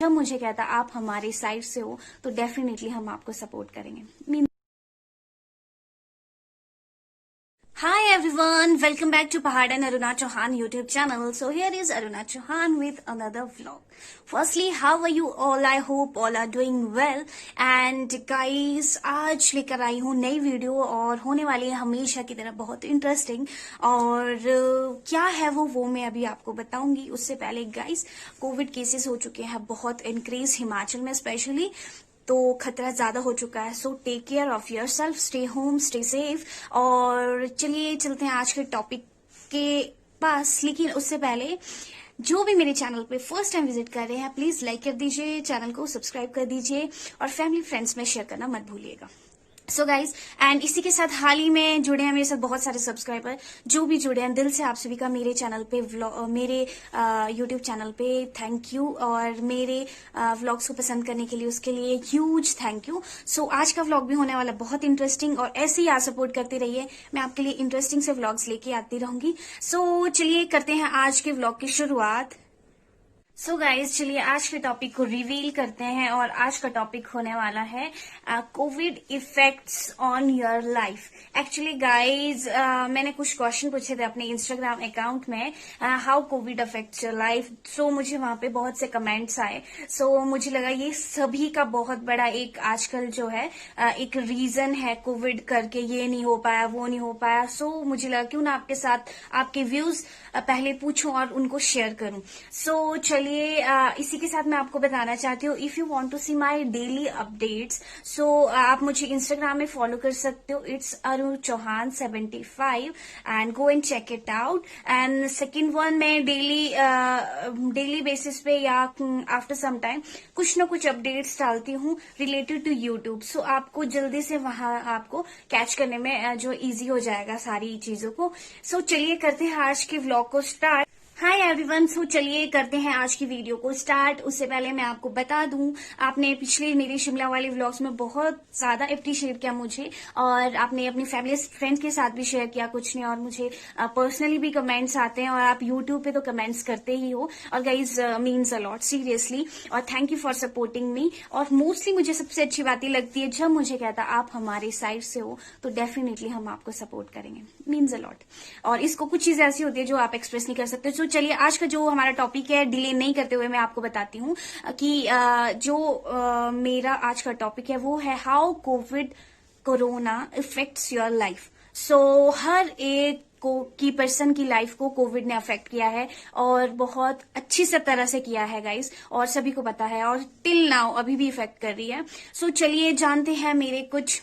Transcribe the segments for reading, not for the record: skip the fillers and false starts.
जब मुझे कहता आप हमारी साइड से हो तो डेफिनेटली हम आपको सपोर्ट करेंगे। Hi everyone, welcome back to Pahad and Aruna Chauhan YouTube channel. So here is Aruna Chauhan with another vlog. Firstly, how are you all? I hope all are doing well. And guys, आज लेकर आई हूँ नई video और होने वाली है हमेशा की तरह बहुत इंटरेस्टिंग। और क्या है वो मैं अभी आपको बताऊंगी। उससे पहले गाइस, कोविड केसेस हो चुके हैं बहुत इंक्रीज हिमाचल में स्पेशली, तो खतरा ज्यादा हो चुका है। So take care of yourself, stay home, stay safe. और चलिए चलते हैं आज के टॉपिक के पास। लेकिन उससे पहले जो भी मेरे चैनल पे फर्स्ट टाइम विजिट कर रहे हैं प्लीज लाइक कर दीजिए, चैनल को सब्सक्राइब कर दीजिए और फैमिली फ्रेंड्स में शेयर करना मत भूलिएगा। सो गाइज, एंड इसी के साथ हाल ही में जुड़े हैं मेरे साथ बहुत सारे सब्सक्राइबर। जो भी जुड़े हैं दिल से आप सभी का मेरे चैनल पे मेरे यूट्यूब चैनल पे थैंक यू, और मेरे व्लॉग्स को पसंद करने के लिए उसके लिए ह्यूज थैंक यू। सो आज का व्लॉग भी होने वाला बहुत इंटरेस्टिंग, और ऐसे ही आप सपोर्ट करते रहिए, मैं आपके लिए इंटरेस्टिंग से व्लॉग्स लेके आती रहूंगी। सो चलिए करते हैं आज के व्लॉग की शुरुआत। सो गाइज, चलिए आज के टॉपिक को रिवील करते हैं, और आज का टॉपिक होने वाला है covid effects on your life. Actually guys, मैंने कुछ क्वेश्चन पूछे थे अपने इंस्टाग्राम अकाउंट में, how covid affects your life. So मुझे वहां पे बहुत से कमेंट्स आए। सो मुझे लगा ये सभी का बहुत बड़ा एक आजकल जो है एक रीजन है कोविड करके, ये नहीं हो पाया वो नहीं हो पाया। सो मुझे लगा क्यों ना आपके साथ आपके व्यूज पहले पूछूं और उनको शेयर करूं। सो चलिए इसी के साथ मैं आपको बताना चाहती हूँ, if you want to see my daily updates, so आप मुझे इंस्टाग्राम में फॉलो कर सकते हो। It's Arun Chauhan 75 and go and check it out. And second one, मैं डेली बेसिस पे या आफ्टर सम टाइम कुछ ना कुछ अपडेट्स डालती हूँ रिलेटेड टू यूट्यूब। सो आपको जल्दी से वहां आपको कैच करने में जो इजी हो जाएगा सारी चीजों को। सो चलिए करते हैं आज के व्लॉग को स्टार्ट। हाय एवरीवन, सो चलिए करते हैं आज की वीडियो को स्टार्ट। उससे पहले मैं आपको बता दूं, आपने पिछले मेरे शिमला वाले व्लॉग्स में बहुत ज्यादा अप्रिशिएट किया मुझे, और आपने अपनी फैमिली फ्रेंड्स के साथ भी शेयर किया कुछ नहीं, और मुझे पर्सनली भी कमेंट्स आते हैं, और आप यूट्यूब पे तो कमेंट्स करते ही हो। और guys means a lot seriously, और thank you for supporting me. और मोस्टली मुझे सबसे अच्छी बात ये लगती है जब मुझे कहता आप हमारी साइड से हो तो डेफिनेटली हम आपको सपोर्ट करेंगे। Means a lot. और इसको कुछ चीजें ऐसी होती है जो आप एक्सप्रेस नहीं कर सकते। तो चलिए आज का जो हमारा टॉपिक है, डिले नहीं करते हुए मैं आपको बताती हूँ कि मेरा आज का टॉपिक है वो है how corona effects your life. So हर एक की पर्सन की लाइफ को कोविड ने अफेक्ट किया है, और बहुत अच्छी से तरह से किया है गाइस, और सभी को पता है, और टिल नाउ अभी भी इफेक्ट कर रही है। सो चलिए जानते हैं मेरे कुछ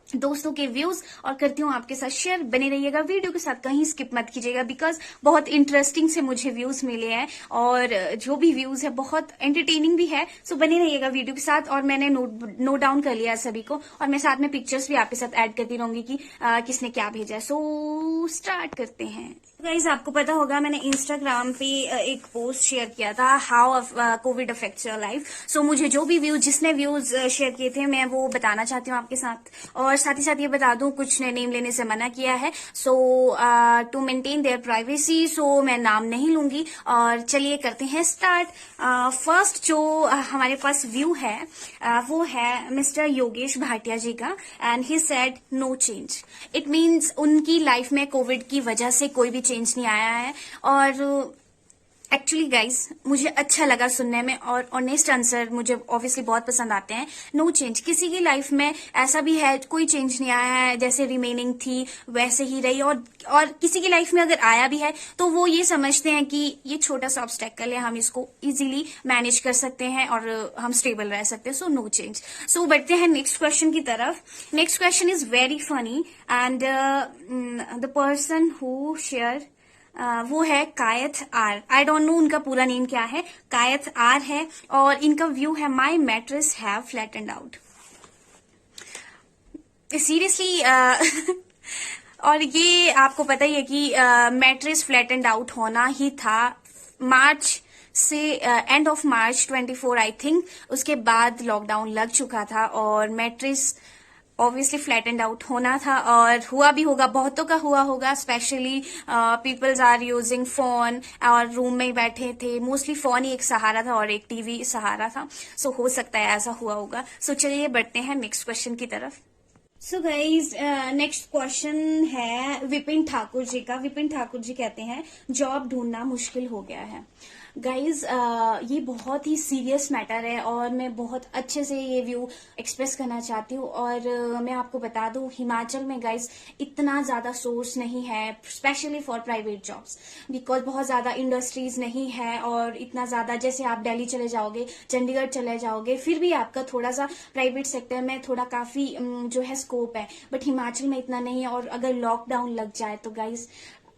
दोस्तों के व्यूज, और करती हूँ आपके साथ शेयर। बने रहिएगा वीडियो के साथ, कहीं स्किप मत कीजिएगा, बिकॉज बहुत इंटरेस्टिंग से मुझे व्यूज मिले हैं, और जो भी व्यूज है बहुत एंटरटेनिंग भी है। सो बने रहिएगा वीडियो के साथ। और मैंने नोट डाउन कर लिया सभी को, और मैं साथ में पिक्चर्स भी आपके साथ ऐड करती रहूंगी कि किसने क्या भेजा है। सो स्टार्ट करते हैं। गाइज, आपको पता होगा मैंने इंस्टाग्राम पे एक पोस्ट शेयर किया था, how covid affects your life. So मुझे जो भी व्यूज जिसने व्यूज शेयर किए थे मैं वो बताना चाहती हूँ आपके साथ, और साथ ही साथ ये बता दूं कुछ ने नेम लेने से मना किया है। सो टू मेंटेन देयर प्राइवेसी, सो मैं नाम नहीं लूंगी। और चलिए करते हैं स्टार्ट। फर्स्ट जो हमारे पास व्यू है वो है मिस्टर योगेश भाटिया जी का, and he said no change. It means उनकी लाइफ में कोविड की वजह से कोई भी चेंज नहीं आया है। और एक्चुअली गाइज मुझे अच्छा लगा सुनने में, और ऑनेस्ट आंसर मुझे ऑब्वियसली बहुत पसंद आते हैं। नो चेंज, किसी की लाइफ में ऐसा भी है कोई चेंज नहीं आया है, जैसे रिमेनिंग थी वैसे ही रही। और किसी की लाइफ में अगर आया भी है तो वो ये समझते हैं कि ये छोटा सा ऑब्स्टेकल है, हम इसको इजीली मैनेज कर सकते हैं और हम स्टेबल रह सकते हैं। So no change. सो बढ़ते हैं नेक्स्ट क्वेश्चन की तरफ। Next question is very funny, and the person who share वो है Kayath R. I don't know उनका पूरा नेम क्या है, कायथ आर है, और इनका व्यू है my mattress have flattened out. Seriously और ये आपको पता ही है कि मैट्रेस फ्लैटेंड आउट होना ही था मार्च से, end of March 24 I think. उसके बाद लॉकडाउन लग चुका था, और मैट्रेस ऑब्वियसली फ्लैटेंड आउट होना था और हुआ भी होगा, बहुतों का हुआ होगा। Specially peoples are using phone और रूम में ही बैठे थे, मोस्टली फोन ही एक सहारा था और एक टीवी सहारा था। सो हो सकता है ऐसा हुआ होगा। सो चलिए बढ़ते हैं नेक्स्ट क्वेश्चन की तरफ। सो गाइज नेक्स्ट क्वेश्चन है विपिन ठाकुर जी का। विपिन ठाकुर जी कहते हैं जॉब ढूंढना मुश्किल हो गया है। गाइज ये बहुत ही सीरियस मैटर है और मैं बहुत अच्छे से ये व्यू एक्सप्रेस करना चाहती हूँ। और मैं आपको बता दूं, हिमाचल में गाइज इतना ज्यादा सोर्स नहीं है specially for private jobs, because बहुत ज्यादा इंडस्ट्रीज नहीं है। और इतना ज्यादा जैसे आप दिल्ली चले जाओगे, चंडीगढ़ चले जाओगे, फिर भी आपका थोड़ा सा प्राइवेट सेक्टर में थोड़ा काफी जो है स्कोप है, बट हिमाचल में इतना नहीं है। और अगर लॉकडाउन लग जाए तो गाइज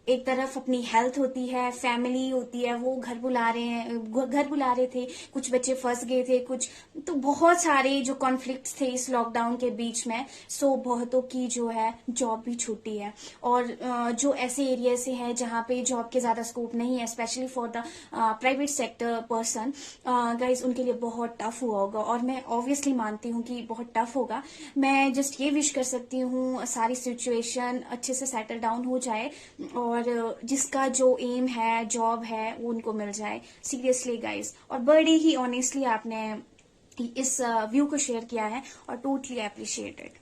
एक तरफ अपनी हेल्थ होती है, फैमिली होती है, वो घर बुला रहे थे, कुछ बच्चे फंस गए थे, कुछ तो बहुत सारे जो कॉन्फ्लिक्ट्स थे इस लॉकडाउन के बीच में। सो बहुतों की जो है जॉब भी छूटी है। और जो ऐसे एरिया से है जहाँ पे जॉब के ज्यादा स्कोप नहीं है, specially for the private sector person, guys उनके लिए बहुत टफ हुआ होगा। और मैं ऑब्वियसली मानती हूँ कि बहुत टफ होगा। मैं जस्ट ये विश कर सकती हूँ सारी सिचुएशन अच्छे से सेटल डाउन हो जाए और जिसका जो एम है, जॉब है, वो उनको मिल जाए। सीरियसली गाइज, और बड़े ही ऑनेस्टली आपने इस व्यू को शेयर किया है और टोटली अप्रिशिएटेड।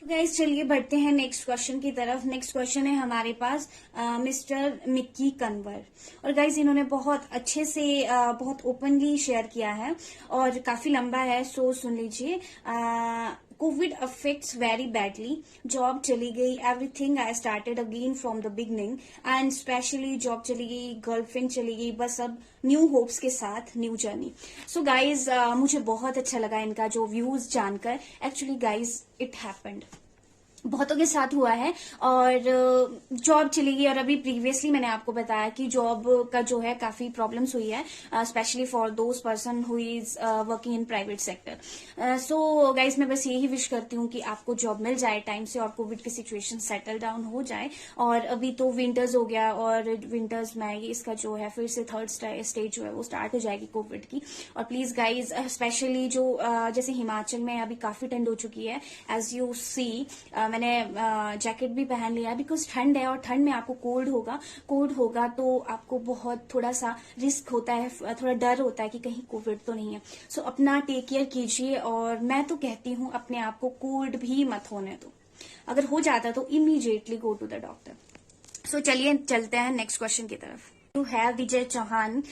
गाइज चलिए बढ़ते हैं नेक्स्ट क्वेश्चन की तरफ। नेक्स्ट क्वेश्चन है हमारे पास मिस्टर मिक्की कन्वर। और गाइज इन्होंने बहुत अच्छे से बहुत ओपनली शेयर किया है और काफी लंबा है, सो सुन लीजिए। Covid affects very badly, job चली गई, everything I started again from the beginning, and specially job चली गई, गर्लफ्रेंड चली गई, बस अब न्यू होप्स के साथ न्यू जर्नी। सो गाइज मुझे बहुत अच्छा लगा इनका जो व्यूज जानकर। एक्चुअली गाइज इट हैपेंड, बहुतों के साथ हुआ है। और जॉब चली गई और अभी प्रीवियसली मैंने आपको बताया कि जॉब का जो है काफी प्रॉब्लम्स हुई है, specially for those person who is working in private sector. So guys मैं बस यही विश करती हूँ कि आपको जॉब मिल जाए टाइम से और कोविड की सिचुएशन सेटल डाउन हो जाए। और अभी तो विंटर्स हो गया और विंटर्स में इसका जो है फिर से थर्ड स्टेज जो है वो स्टार्ट हो जाएगी कोविड की। और प्लीज गाइज स्पेशली जो जैसे हिमाचल में अभी काफी ठंड हो चुकी है, एज यू सी मैंने जैकेट भी पहन लिया बिकॉज ठंड है और ठंड में आपको कोल्ड होगा तो आपको बहुत थोड़ा सा रिस्क होता है, थोड़ा डर होता है कि कहीं कोविड तो नहीं है। सो अपना टेक केयर कीजिए और मैं तो कहती हूँ अपने आप को कोल्ड भी मत होने दो। अगर हो जाता तो immediately go to the doctor. So चलिए चलते हैं नेक्स्ट क्वेश्चन की तरफ। To have Vijay Chauhan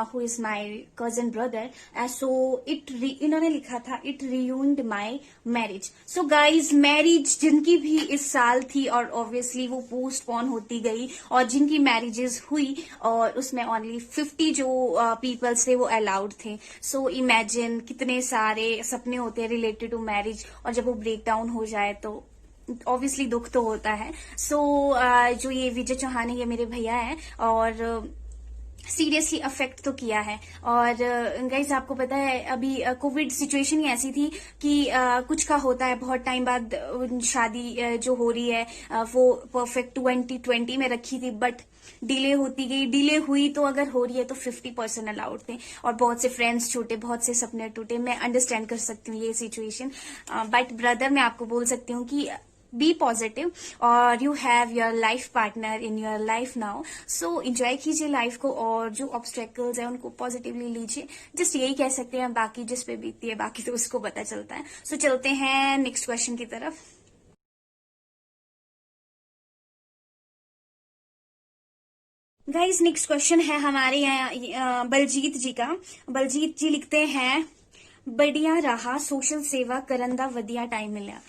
who is my cousin brother, so इन्होंने लिखा था it ruined my marriage। so guys marriage जिनकी भी इस साल थी और obviously वो पोस्टपोन होती गई और जिनकी मैरिजेस हुई और उसमें ओनली 50 जो पीपल्स थे वो अलाउड थे। सो इमेजिन कितने सारे सपने होते हैं रिलेटेड टू मैरिज और जब वो ब्रेक डाउन हो जाए तो ऑब्वियसली दुख तो होता है। सो जो ये विजय चौहान है ये मेरे भैया हैं और सीरियसली अफेक्ट तो किया है। और गाइज आपको पता है अभी कोविड सिचुएशन ही ऐसी थी कि कुछ का होता है बहुत टाइम बाद शादी जो हो रही है वो परफेक्ट 2020 में रखी थी, बट डिले होती गई, डिले हुई तो अगर हो रही है तो 50% अलाउड थे और बहुत से फ्रेंड्स छूटे, बहुत से सपने टूटे। मैं अंडरस्टैंड कर सकती हूँ ये सिचुएशन, बट ब्रदर मैं आपको बोल सकती हूँ कि बी पॉजिटिव और you have your life partner in your life now. So enjoy कीजिए लाइफ को और जो ऑब्स्टेकल्स है उनको पॉजिटिवली लीजिए। जस्ट यही कह सकते हैं, बाकी जिस पे बीतती है बाकी तो उसको पता चलता है। सो चलते हैं नेक्स्ट क्वेश्चन की तरफ। गाइस नेक्स्ट क्वेश्चन है हमारे यहाँ बलजीत जी का। बलजीत जी लिखते हैं बढ़िया रहा सोशल सेवा करन दा वधिया टाइम मिला।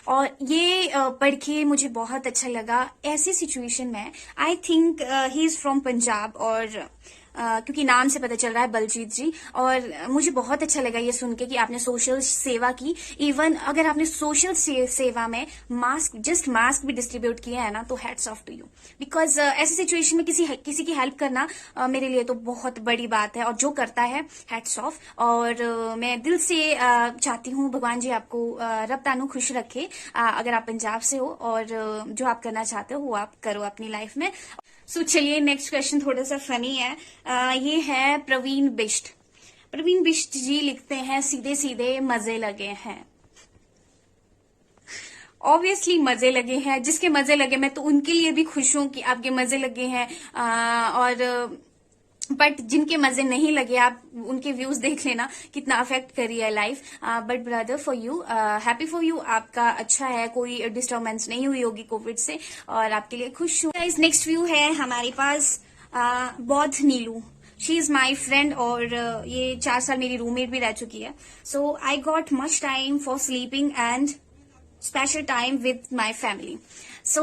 और ये पढ़ के मुझे बहुत अच्छा लगा। ऐसी सिचुएशन में I think he is from Punjab और क्योंकि नाम से पता चल रहा है बलजीत जी, और मुझे बहुत अच्छा लगा ये सुन के कि आपने सोशल सेवा की। इवन अगर आपने सोशल सेवा में जस्ट मास्क भी डिस्ट्रीब्यूट किया है ना तो hats off to you, because ऐसी सिचुएशन में किसी की हेल्प करना मेरे लिए तो बहुत बड़ी बात है और जो करता है हैट्स ऑफ। और मैं दिल से चाहती हूँ भगवान जी आपको रब तानू खुश रखे अगर आप पंजाब से हो और जो आप करना चाहते हो वो आप करो अपनी लाइफ में। सो चलिए नेक्स्ट क्वेश्चन थोड़ा सा फनी है। ये है प्रवीण बिष्ट। प्रवीण बिष्ट जी लिखते हैं सीधे सीधे मजे लगे हैं। ऑब्वियसली मजे लगे हैं, जिसके मजे लगे मैं तो उनके लिए भी खुश हूं कि आपके मजे लगे हैं। और बट जिनके मजे नहीं लगे, आप उनके व्यूज देख लेना कितना अफेक्ट कर रही है life. But brother for you, happy for you, आपका अच्छा है, कोई डिस्टर्बेंस नहीं हुई होगी कोविड से, और आपके लिए खुश हूँ। गाइस नेक्स्ट व्यू है हमारे पास बौद्ध नीलू। शी इज माई फ्रेंड, और ये 4 साल मेरी रूममेट भी रह चुकी है। So I got much time for sleeping and special time with my family. So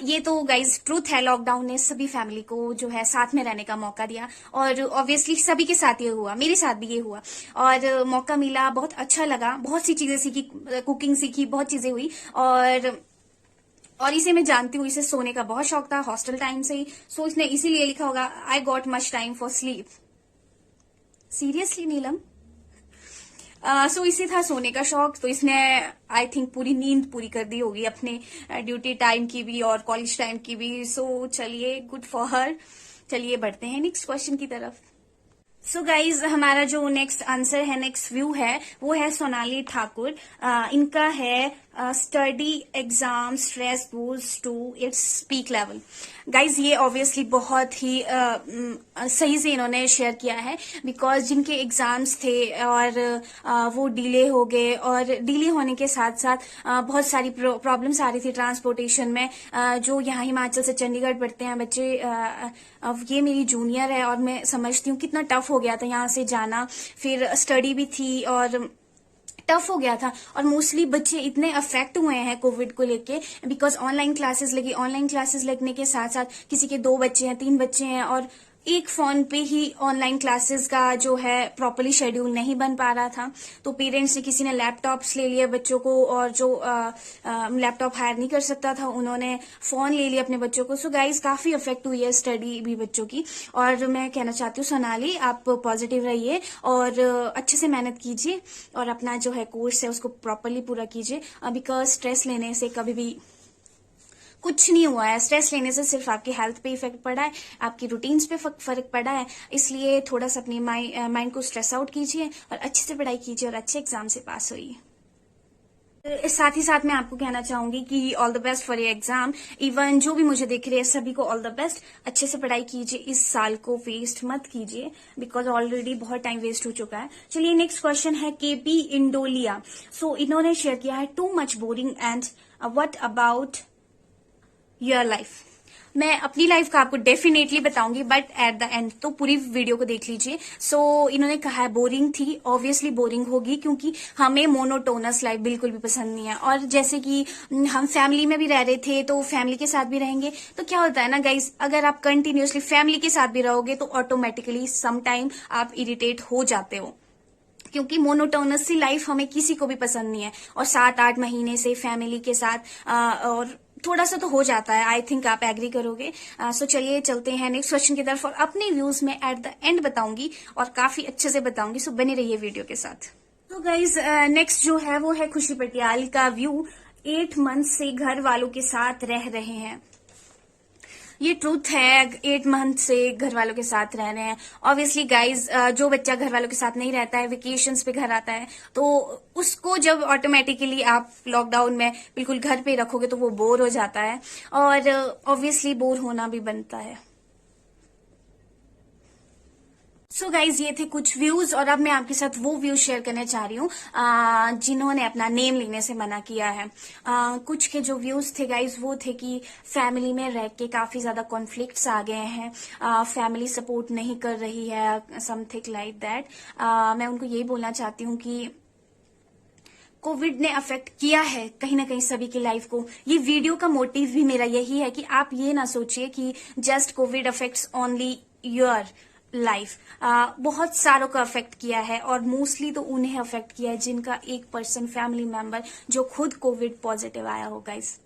ये तो गाइज ट्रूथ है, लॉकडाउन ने सभी फैमिली को जो है साथ में रहने का मौका दिया, और ऑब्वियसली सभी के साथ ये हुआ, मेरे साथ भी ये हुआ, और मौका मिला, बहुत अच्छा लगा, बहुत सी चीजें सीखी, कुकिंग सीखी, बहुत चीजें हुई। और इसे मैं जानती हूँ, इसे सोने का बहुत शौक था हॉस्टल टाइम से ही, सो इसने इसीलिए लिखा होगा I got much time for sleep. Seriously Neelam, so इसे था सोने का शौक, तो इसने आई थिंक पूरी नींद पूरी कर दी होगी, अपने ड्यूटी टाइम की भी और कॉलेज टाइम की भी। सो चलिए, गुड फॉर हर। चलिए बढ़ते हैं नेक्स्ट क्वेश्चन की तरफ। सो गाइज हमारा जो नेक्स्ट आंसर है, नेक्स्ट व्यू है, वो है सोनाली ठाकुर। इनका है study exam stress goes to its peak level. Guys ये ऑब्वियसली बहुत ही सही से इन्होंने शेयर किया है, बिकॉज जिनके एग्जाम्स थे और वो डिले हो गए, और डिले होने के साथ साथ बहुत सारी प्रॉब्लम्स आ रही थी ट्रांसपोर्टेशन में। जो यहाँ हिमाचल से चंडीगढ़ पढ़ते हैं बच्चे, ये मेरी जूनियर है, और मैं समझती हूँ कितना टफ हो गया था यहाँ से जाना, फिर स्टडी भी थी और टफ हो गया था। और मोस्टली बच्चे इतने अफेक्ट हुए हैं कोविड को लेके, बिकॉज ऑनलाइन क्लासेस लगी, ऑनलाइन क्लासेस लगने के साथ साथ किसी के 2 बच्चे हैं, 3 बच्चे हैं, और एक फोन पे ही ऑनलाइन क्लासेस का जो है प्रॉपरली शेड्यूल नहीं बन पा रहा था। तो पेरेंट्स ने, किसी ने लैपटॉप्स ले लिए बच्चों को, और जो लैपटॉप हायर नहीं कर सकता था उन्होंने फोन ले लिया अपने बच्चों को। सो गाइज काफी अफेक्ट हुई है स्टडी भी बच्चों की। और मैं कहना चाहती हूँ सोनाली, आप पॉजिटिव रहिए और अच्छे से मेहनत कीजिए, और अपना जो है कोर्स है उसको प्रॉपरली पूरा कीजिए, बिकॉज स्ट्रेस लेने से कभी भी कुछ नहीं हुआ है। स्ट्रेस लेने से सिर्फ आपकी हेल्थ पे इफेक्ट पड़ा है, आपकी रूटीन्स पे फर्क पड़ा है। इसलिए थोड़ा सा अपनी माइंड को स्ट्रेस आउट कीजिए, और अच्छे से पढ़ाई कीजिए, और अच्छे एग्जाम से पास होइए। साथ ही साथ मैं आपको कहना चाहूंगी कि all the best for your exam. Even जो भी मुझे देख रहे हैं सभी को ऑल द बेस्ट। अच्छे से पढ़ाई कीजिए, इस साल को वेस्ट मत कीजिए, बिकॉज ऑलरेडी बहुत टाइम वेस्ट हो चुका है। चलिए नेक्स्ट क्वेश्चन है केपी इंडोलिया। सो इन्होंने शेयर किया है too much boring and what about your life. मैं अपनी लाइफ का आपको डेफिनेटली बताऊंगी, बट एट द एंड तो पूरी वीडियो को देख लीजिए। सो इन्होंने कहा है बोरिंग थी, ऑब्वियसली बोरिंग होगी, क्योंकि हमें मोनोटोनस लाइफ बिल्कुल भी पसंद नहीं है। और जैसे कि हम फैमिली में भी रह रहे थे, तो फैमिली के साथ भी रहेंगे, तो क्या होता है ना गाइज, अगर आप कंटिन्यूअसली फैमिली के साथ भी रहोगे तो ऑटोमेटिकली सम टाइम आप इरिटेट हो जाते हो, क्योंकि मोनोटोनस सी लाइफ हमें किसी को भी पसंद नहीं है। और 7-8 महीने से फैमिली के साथ और थोड़ा सा तो हो जाता है, आई थिंक आप एग्री करोगे। सो चलिए चलते हैं नेक्स्ट क्वेश्चन की तरफ, और अपने व्यूज में एट द एंड बताऊंगी, और काफी अच्छे से बताऊंगी। सो बने रहिए वीडियो के साथ। तो गाइज नेक्स्ट जो है वो है खुशी पटियाल का व्यू। 8 मंथ से घर वालों के साथ रह रहे हैं। ये ट्रूथ है, 8 मंथ से घर वालों के साथ रह रहे हैं। ऑब्वियसली गाइज, जो बच्चा घर वालों के साथ नहीं रहता है, वेकेशंस पे घर आता है, तो उसको जब ऑटोमेटिकली आप लॉकडाउन में बिल्कुल घर पे रखोगे तो वो बोर हो जाता है, और ऑब्वियसली बोर होना भी बनता है। सो गाइज ये थे कुछ व्यूज, और अब मैं आपके साथ वो व्यूज शेयर करने चाह रही हूँ जिन्होंने अपना नेम लेने से मना किया है। कुछ के जो व्यूज थे गाइज वो थे कि फैमिली में रह के काफी ज्यादा कॉन्फ्लिक्ट्स आ गए हैं, फैमिली सपोर्ट नहीं कर रही है, समथिंग लाइक दैट। मैं उनको यही बोलना चाहती हूँ कि कोविड ने अफेक्ट किया है कहीं ना कहीं सभी की लाइफ को। ये वीडियो का मोटिव भी मेरा यही है कि आप ये ना सोचिए कि just Covid affects only your life. बहुत सारों को अफेक्ट किया है, और मोस्टली तो उन्हें अफेक्ट किया है जिनका 1% फैमिली मेंबर जो खुद कोविड पॉजिटिव आया हो गाइस।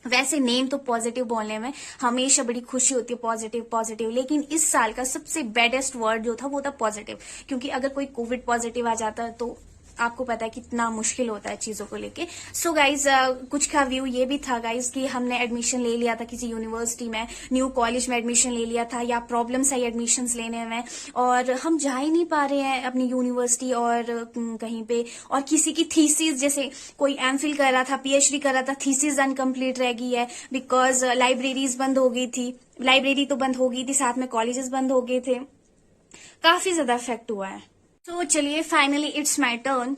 वैसे नेम तो पॉजिटिव बोलने में हमेशा बड़ी खुशी होती है, पॉजिटिव पॉजिटिव, लेकिन इस साल का सबसे बेडेस्ट वर्ड जो था वो था पॉजिटिव, क्योंकि अगर कोई कोविड पॉजिटिव आ जाता है तो आपको पता है कितना मुश्किल होता है चीजों को लेके। सो गाइज कुछ का व्यू ये भी था गाइज कि हमने एडमिशन ले लिया था किसी यूनिवर्सिटी में, न्यू कॉलेज में एडमिशन ले लिया था, या प्रॉब्लम्स आई एडमिशन लेने में, और हम जा ही नहीं पा रहे हैं अपनी यूनिवर्सिटी और कहीं पे, और किसी की थीसिस, जैसे कोई एमफिल कर रहा था, पीएचडी कर रहा था, थीसिस अनकम्प्लीट रह गई है बिकॉज लाइब्रेरीज बंद हो गई थी, लाइब्रेरी तो बंद हो गई थी, साथ में कॉलेजेस बंद हो गए थे, काफी ज्यादा इफेक्ट हुआ है। तो चलिए फाइनली इट्स माय टर्न।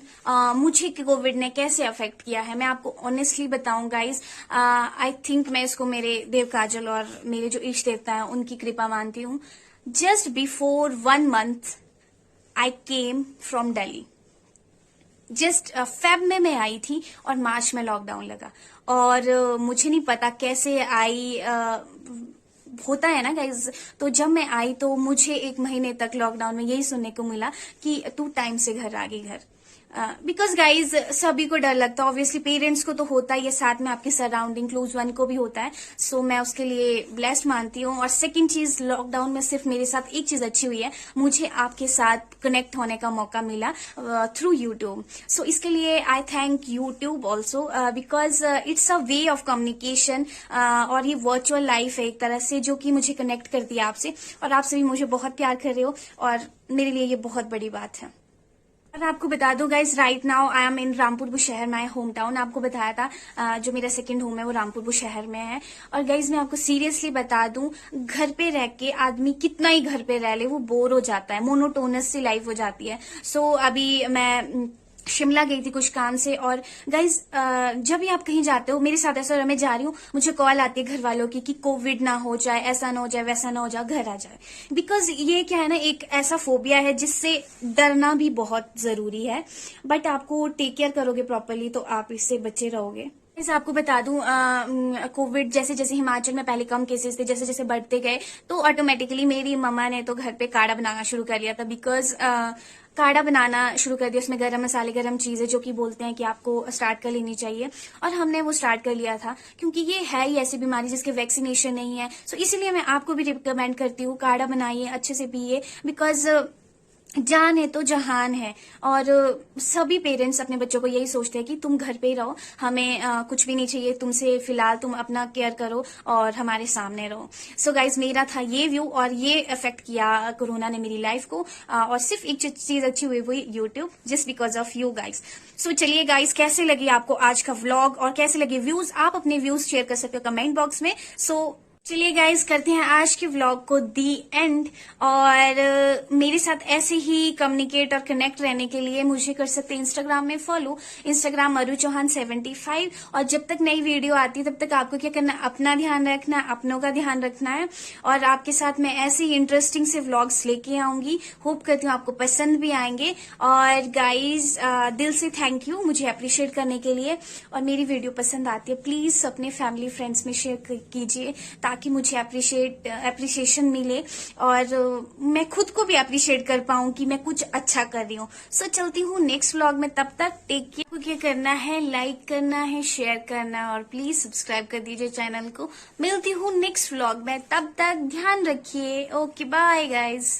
मुझे कोविड ने कैसे अफेक्ट किया है मैं आपको ऑनेस्टली बताऊं गाइज। आई थिंक मैं इसको मेरे देव काजल और मेरे जो इष्ट देवता है उनकी कृपा मानती हूँ। Just before 1 month I came from Delhi. Just Feb में मैं आई थी और मार्च में लॉकडाउन लगा, और मुझे नहीं पता कैसे आई, होता है ना गाइज। तो जब मैं आई तो मुझे 1 महीने तक लॉकडाउन में यही सुनने को मिला कि तू टाइम से घर आ गई घर। बिकॉज गाइज सभी को डर लगता है, ऑब्वियसली पेरेंट्स को तो होता ही है, साथ में आपके सराउंडिंग क्लोज वन को भी होता है। सो मैं उसके लिए ब्लेस्ड मानती हूँ। और सेकंड चीज, लॉकडाउन में सिर्फ मेरे साथ एक चीज अच्छी हुई है, मुझे आपके साथ कनेक्ट होने का मौका मिला थ्रू यूट्यूब। सो इसके लिए आई thank YouTube also, because it's a way of communication, और ये वर्चुअल लाइफ है एक तरह से जो कि मुझे कनेक्ट करती है आपसे, और आप सभी मुझे बहुत प्यार कर रहे हो, और मेरे लिए ये बहुत बड़ी बात है। और आपको बता दूं guys, right now I am in Rampur Bushahr, my home town. आपको बताया था जो मेरा सेकंड होम है वो रामपुर बुशहर में है। और गाइज मैं आपको सीरियसली बता दूं, घर पे रह के आदमी कितना ही घर पे रह ले वो बोर हो जाता है, मोनोटोनस सी लाइफ हो जाती है। सो अभी मैं शिमला गई थी कुछ काम से, और गाइज जब भी आप कहीं जाते हो, मेरे साथ ऐसा, मैं जा रही हूँ, मुझे कॉल आती है घर वालों की कि कोविड ना हो जाए, ऐसा ना हो जाए, वैसा ना हो जाए, घर आ जाए। बिकॉज ये क्या है ना, एक ऐसा फोबिया है जिससे डरना भी बहुत जरूरी है, बट आपको टेक केयर करोगे प्रॉपरली तो आप इससे बचे रहोगे। इस आपको बता दूं, कोविड जैसे जैसे हिमाचल में पहले कम केसेस थे, जैसे जैसे बढ़ते गए तो ऑटोमेटिकली मेरी मम्मा ने तो घर पे काढ़ा बनाना शुरू कर लिया था। बिकॉज काढ़ा बनाना शुरू कर दिया, उसमें गरम मसाले, गरम चीजें जो कि बोलते हैं कि आपको स्टार्ट कर लेनी चाहिए, और हमने वो स्टार्ट कर लिया था, क्योंकि ये है ही ऐसी बीमारी जिसके वैक्सीनेशन नहीं है। सो इसीलिए मैं आपको भी रिकमेंड करती हूँ, काढ़ा बनाइए, अच्छे से पिए, बिकॉज जान है तो जहान है। और सभी पेरेंट्स अपने बच्चों को यही सोचते हैं कि तुम घर पे ही रहो, हमें कुछ भी नहीं चाहिए तुमसे, फिलहाल तुम अपना केयर करो और हमारे सामने रहो। सो गाइज मेरा था ये व्यू, और ये अफेक्ट किया कोरोना ने मेरी लाइफ को, और सिर्फ एक चीज अच्छी हुई वो YouTube, just because of you guys. So चलिए गाइज, कैसे लगी आपको आज का व्लॉग और कैसे लगे व्यूज, आप अपने व्यूज शेयर कर सकते हो कमेंट बॉक्स में। सो चलिए गाइज, करते हैं आज के व्लॉग को दी एंड। और मेरे साथ ऐसे ही कम्युनिकेट और कनेक्ट रहने के लिए मुझे कर सकते हैं इंस्टाग्राम में फॉलो, इंस्टाग्राम अरु चौहान 75। और जब तक नई वीडियो आती है तब तक आपको क्या करना है, अपना ध्यान रखना है, अपनों का ध्यान रखना है, और आपके साथ मैं ऐसे ही इंटरेस्टिंग से व्लॉग्स लेके आऊंगी। होप करती हूँ आपको पसंद भी आएंगे। और गाइज दिल से थैंक यू मुझे अप्रिशिएट करने के लिए, और मेरी वीडियो पसंद आती है प्लीज अपने फैमिली फ्रेंड्स में शेयर कीजिए, ताकि मुझे अप्रिशिएशन मिले और मैं खुद को भी अप्रिशिएट कर पाऊं कि मैं कुछ अच्छा कर रही हूँ। सो चलती हूँ नेक्स्ट व्लॉग में, तब तक टेक केयर। क्या करना है, लाइक करना है, शेयर करना है, और प्लीज सब्सक्राइब कर दीजिए चैनल को। मिलती हूँ नेक्स्ट व्लॉग में, तब तक ध्यान रखिए। Okay bye guys.